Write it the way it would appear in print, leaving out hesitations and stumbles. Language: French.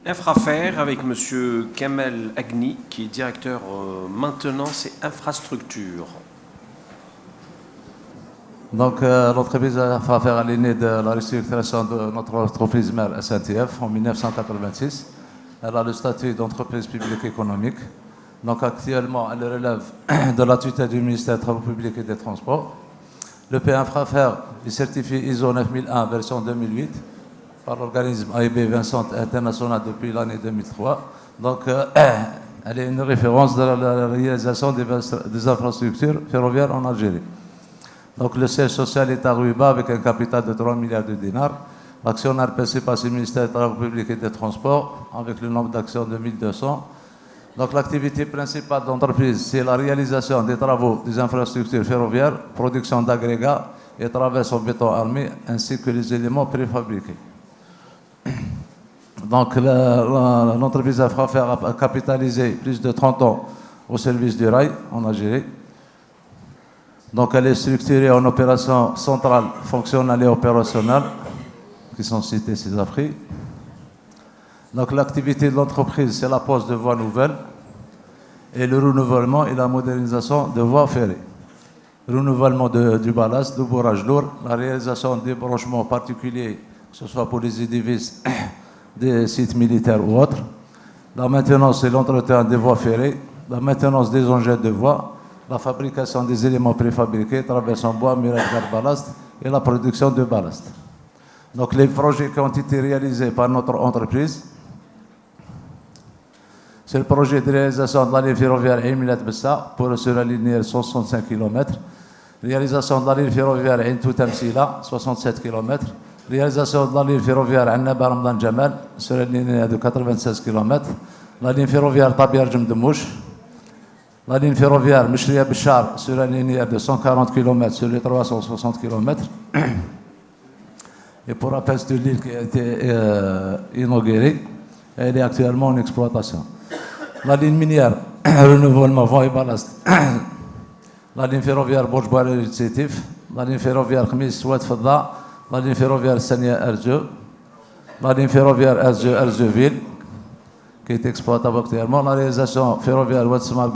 Infrafer avec Monsieur Kamel Agni, qui est directeur maintenance et infrastructure. Donc, l'entreprise Infrafer est née de la restructuration de notre entreprise mère SNTF en 1986. Elle a le statut d'entreprise publique économique. Donc, actuellement, elle relève de la tutelle du ministère des Travaux publics et des Transports. Le P Infrafer est certifié ISO 9001 version 2008 par l'organisme AIB Vincent International depuis l'année 2003. Donc, elle est une référence de la réalisation des infrastructures ferroviaires en Algérie. Donc, le siège social est à Rouiba avec un capital de 3 milliards de dinars. L'actionnaire principal, c'est le ministère des Travaux publics et des Transports, avec le nombre d'actions de 1200. Donc, l'activité principale de l'entreprise, c'est la réalisation des travaux des infrastructures ferroviaires, production d'agrégats et traverses en béton armé, ainsi que les éléments préfabriqués. Donc, l'entreprise Infrafer a capitalisé plus de 30 ans au service du rail en Algérie. Donc, elle est structurée en opérations centrales, fonctionnelles et opérationnelles, qui sont citées ci-après. Donc, l'activité de l'entreprise, c'est la pose de voies nouvelles et le renouvellement et la modernisation de voies ferrées. Renouvellement du ballast, du bourrage lourd, la réalisation des branchements particuliers, que ce soit pour les édifices des sites militaires ou autres, la maintenance et l'entretien des voies ferrées, la maintenance des engins de voies, la fabrication des éléments préfabriqués, traverses en bois, murailles ballast et la production de ballast. Donc, les projets qui ont été réalisés par notre entreprise, c'est le projet de réalisation de la ligne ferroviaire Emilat-Bessa pour sur la ligne 165 km, réalisation de la ligne ferroviaire Ain-Toutamsila, 67 km, réalisation de la ligne ferroviaire Annaba-Ramdan-Jamal sur la ligne de 96 km, la ligne ferroviaire Tabiyar-Jemdemouch, la ligne ferroviaire Mishriya-Bishar sur la ligne de 140 km sur les 360 km. Et pour rappel, c'est une ligne qui a été inaugurée, elle est actuellement en exploitation. La ligne minière, renouvellement vent et ballast, la ligne ferroviaire Borj-Bouaré-Sétif, la ligne ferroviaire Khmis-Oued-Fadda, la ligne ferroviaire Sania-Erjeu, la ligne ferroviaire Erjeu-Ville, qui est exploitable actuellement, la réalisation ferroviaire Oued-Smar